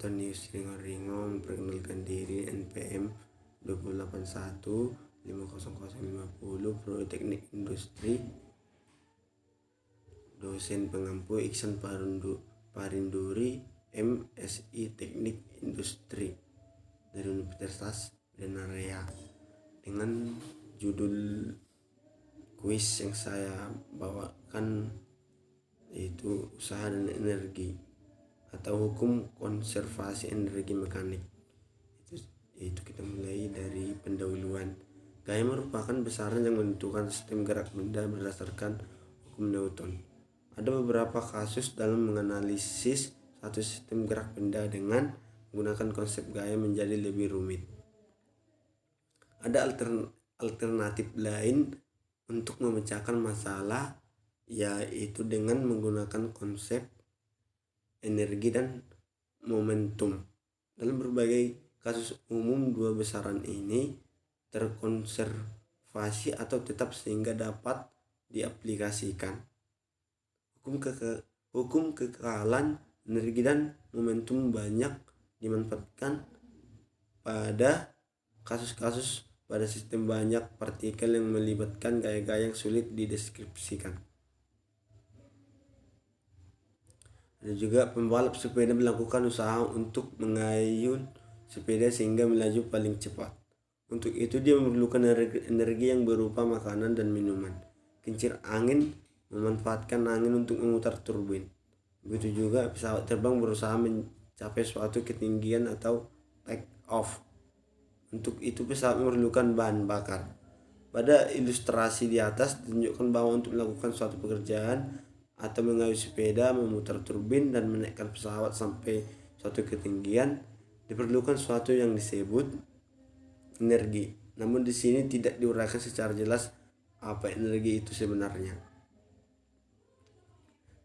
Antonius Ringo memperkenalkan diri, NPM 281 50050, Prodi Teknik Industri, dosen pengampu Iksan Parinduri, MSI Teknik Industri dari Universitas Denarea. Dengan judul kuis yang saya bawakan yaitu usaha dan energi atau hukum konservasi energi mekanik. Itu kita mulai dari pendahuluan. Gaya merupakan besaran yang menentukan sistem gerak benda berdasarkan hukum Newton. Ada beberapa kasus dalam menganalisis satu sistem gerak benda dengan menggunakan konsep gaya menjadi lebih rumit. Ada alternatif lain untuk memecahkan masalah, yaitu dengan menggunakan konsep energi dan momentum. Dalam berbagai kasus umum, dua besaran ini terkonservasi atau tetap sehingga dapat diaplikasikan. Hukum kekekalan energi dan momentum banyak dimanfaatkan pada kasus-kasus pada sistem banyak partikel yang melibatkan gaya-gaya yang sulit dideskripsikan. Ada juga pembalap sepeda melakukan usaha untuk mengayun sepeda sehingga melaju paling cepat. Untuk itu dia memerlukan energi yang berupa makanan dan minuman. Kincir angin memanfaatkan angin untuk memutar turbin. Begitu juga pesawat terbang berusaha mencapai suatu ketinggian atau take off. Untuk itu pesawat memerlukan bahan bakar. Pada ilustrasi di atas ditunjukkan bahwa untuk melakukan suatu pekerjaan atau mengayuh sepeda, memutar turbin dan menaikkan pesawat sampai suatu ketinggian diperlukan suatu yang disebut energi. Namun di sini tidak diuraikan secara jelas apa energi itu sebenarnya.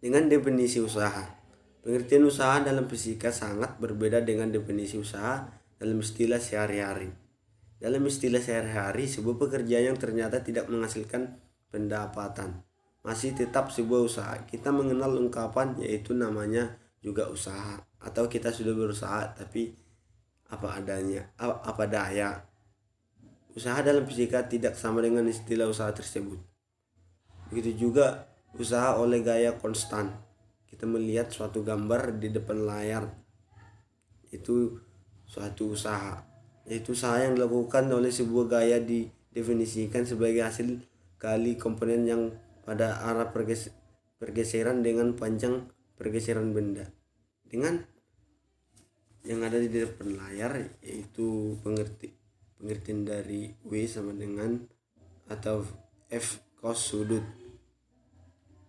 Dengan definisi usaha. Pengertian usaha dalam fisika sangat berbeda dengan definisi usaha dalam istilah sehari-hari. Dalam istilah sehari-hari, sebuah pekerjaan yang ternyata tidak menghasilkan pendapatan masih tetap sebuah usaha. Kita mengenal ungkapan yaitu namanya juga usaha, atau kita sudah berusaha tapi apa daya. Usaha dalam fisika tidak sama dengan istilah usaha tersebut. Begitu juga usaha oleh gaya konstan. Kita melihat suatu gambar di depan layar, itu suatu usaha, yaitu usaha yang dilakukan oleh sebuah gaya didefinisikan sebagai hasil kali komponen yang pada arah pergeseran dengan panjang pergeseran benda. Dengan yang ada di depan layar yaitu pengertian dari W sama dengan atau F cos sudut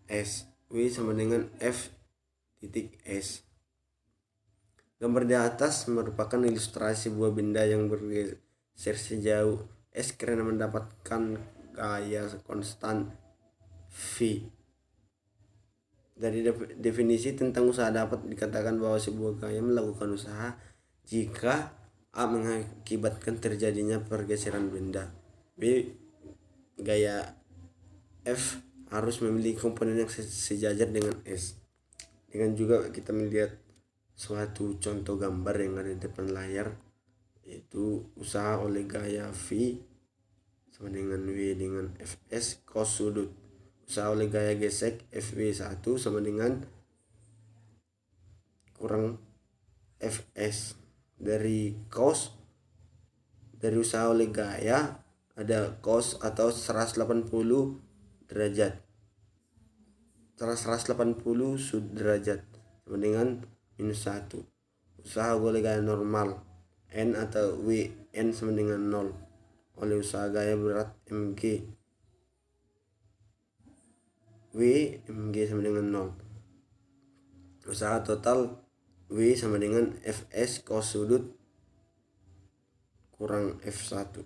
S. W sama dengan F titik S. Gambar di atas merupakan ilustrasi sebuah benda yang bergeser sejauh S karena mendapatkan gaya konstan V. Dari definisi tentang usaha dapat dikatakan bahwa sebuah gaya melakukan usaha jika A mengakibatkan terjadinya pergeseran benda. B. Gaya F harus memiliki komponen yang sejajar dengan S. Dengan juga kita melihat suatu contoh gambar yang ada di depan layar, yaitu usaha oleh gaya V sama dengan W dengan Fs cos sudut. Usaha oleh gaya gesek FW1 sama dengan kurang Fs. Dari cos, dari usaha oleh gaya ada cos atau 180 derajat. 180 derajat sama dengan minus 1. Usaha oleh gaya normal N atau W, N sama dengan 0 oleh usaha gaya berat Mg, W Mg sama dengan 0. Usaha total W sama dengan Fs cos sudut kurang F1.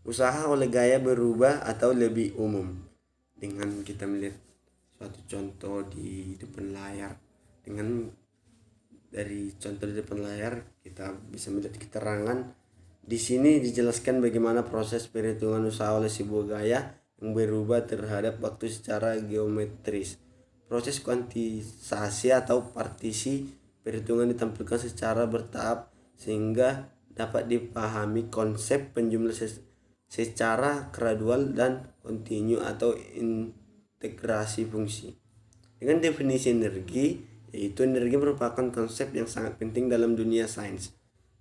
Usaha oleh gaya berubah atau lebih umum. Dengan kita melihat suatu contoh di depan layar, dengan dari contoh di depan layar kita bisa melihat keterangan. Di sini dijelaskan bagaimana proses perhitungan usaha oleh sebuah gaya yang berubah terhadap waktu secara geometris. Proses kuantisasi atau partisi Perhitungan ditampilkan secara bertahap sehingga dapat dipahami konsep penjumlah secara gradual dan kontinu atau integrasi fungsi. Dengan definisi energi, yaitu energi merupakan konsep yang sangat penting dalam dunia sains.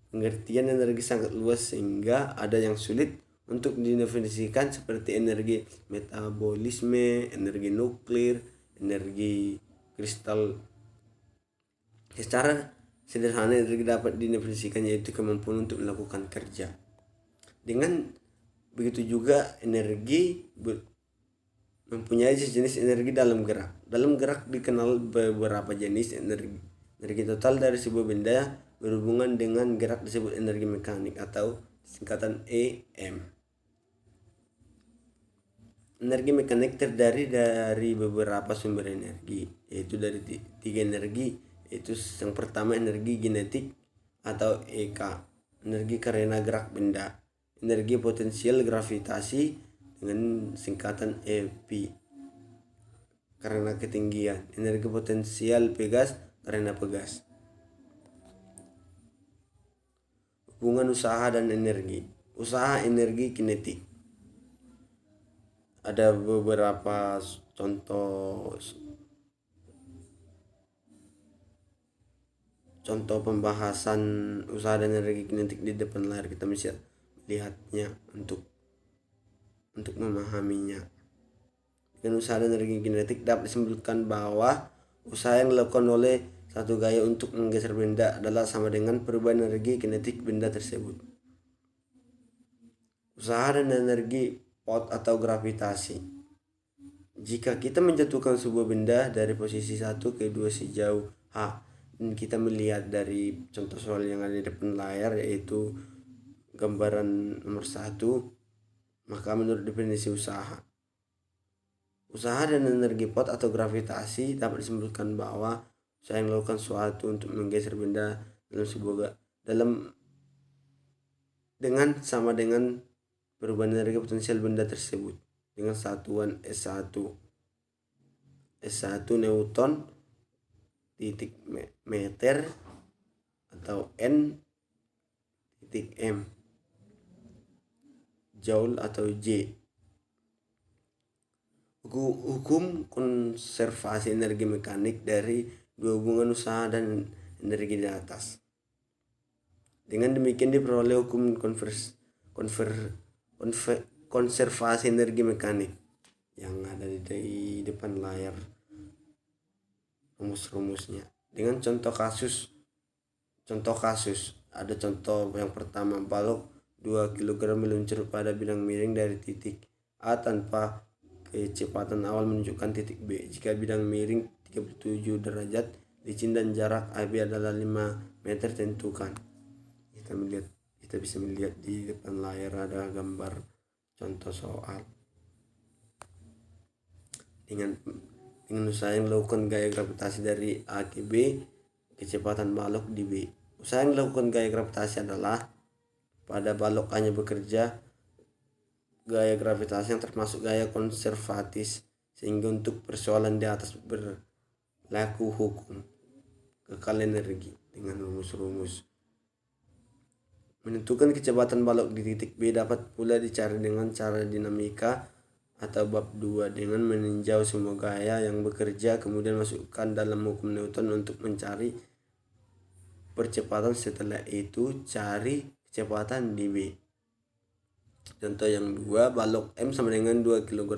Pengertian energi sangat luas sehingga ada yang sulit untuk didefinisikan seperti energi metabolisme, energi nuklir, energi kristal. Secara sederhana energi dapat didefinisikan yaitu kemampuan untuk melakukan kerja. Dengan begitu juga energi mempunyai jenis energi dalam gerak. Dalam gerak dikenal beberapa jenis energi. Energi total dari sebuah benda berhubungan dengan gerak disebut energi mekanik atau singkatan EM. Energi mekanik terdiri dari beberapa sumber energi, yaitu dari tiga energi, yaitu yang pertama energi kinetik atau EK, energi karena gerak benda, energi potensial gravitasi dengan singkatan EP karena ketinggian, energi potensial pegas karena pegas. Hubungan usaha dan energi. Usaha energi kinetik. Ada beberapa contoh pembahasan usaha dan energi kinetik di depan layar. Kita bisa melihatnya untuk memahaminya. Dengan usaha dan energi kinetik dapat disimpulkan bahwa usaha yang dilakukan oleh satu gaya untuk menggeser benda adalah sama dengan perubahan energi kinetik benda tersebut. Usaha dan energi pot atau gravitasi. Jika kita menjatuhkan sebuah benda dari posisi 1 ke 2 sejauh H, dan kita melihat dari contoh soal yang ada di depan layar, yaitu gambaran nomor 1, maka menurut definisi usaha dan energi pot atau gravitasi dapat disimpulkan bahwa usaha yang melakukan suatu untuk menggeser benda sama dengan perubahan energi potensial benda tersebut dengan satuan S1 Newton titik meter atau N titik M Joule atau J. Hukum konservasi energi mekanik dari dua hubungan usaha dan energi di atas. Dengan demikian diperoleh hukum konservasi energi mekanik yang ada di depan layar, rumus-rumusnya. Dengan contoh kasus ada contoh yang pertama, balok 2 kg meluncur pada bidang miring dari titik A tanpa kecepatan awal menunjukkan titik B. Jika bidang miring 37 derajat, licin dan jarak AB adalah 5 meter, tentukan. Kita bisa melihat di depan layar ada gambar contoh soal. Dengan usaha yang dilakukan gaya gravitasi dari A ke B, kecepatan balok di B. Usaha yang dilakukan gaya gravitasi adalah pada balok hanya bekerja gaya gravitasi yang termasuk gaya konservatis, sehingga untuk persoalan di atas berlaku hukum kekal energi dengan rumus-rumus. Menentukan kecepatan balok di titik B dapat pula dicari dengan cara dinamika atau bab 2 dengan meninjau semua gaya yang bekerja, kemudian masukkan dalam hukum Newton untuk mencari percepatan. Setelah itu cari kecepatan di B. Contoh yang 2, balok M sama dengan 2 kg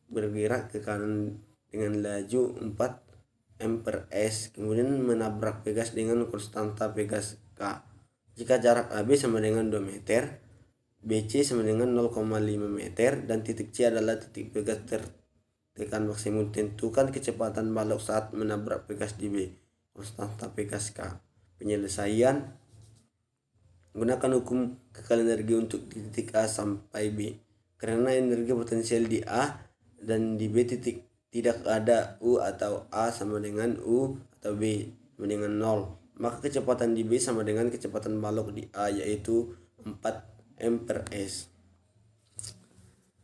bergerak ke kanan dengan laju 4 m/s, kemudian menabrak pegas dengan konstanta pegas K. Jika jarak AB sama dengan 2 meter, BC sama dengan 0,5 meter, dan titik C adalah titik pegas tertekan maksimum. Tentukan kecepatan balok saat menabrak pegas di B, konstanta pegas K. Penyelesaian: gunakan hukum kekal energi untuk di titik A sampai B. Karena energi potensial di A dan di B titik tidak ada U atau A sama dengan U atau B sama dengan 0, maka kecepatan di B sama dengan kecepatan balok di A, yaitu 4 m/s.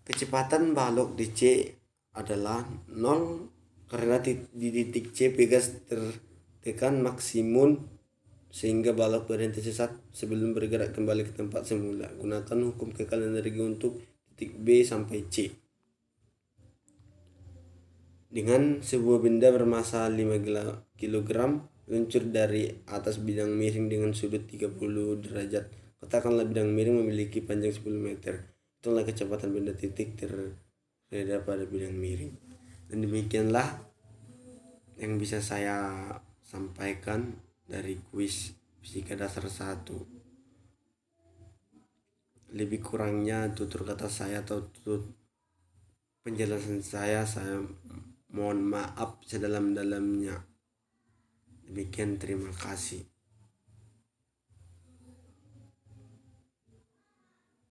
Kecepatan balok di C adalah 0 karena di titik C pegas tekan maksimum sehingga balok berhenti sesaat sebelum bergerak kembali ke tempat semula. Gunakan hukum kekal energi untuk titik B sampai C. Dengan sebuah benda bermassa 5 kg meluncur dari atas bidang miring dengan sudut 30 derajat. Katakanlah bidang miring memiliki panjang 10 meter. Itulah kecepatan benda titik terhadap pada bidang miring. Dan demikianlah yang bisa saya sampaikan dari kuis fisika dasar 1. Lebih kurangnya tutur kata saya atau tutur penjelasan saya mohon maaf sedalam-dalamnya. Demikian, terima kasih.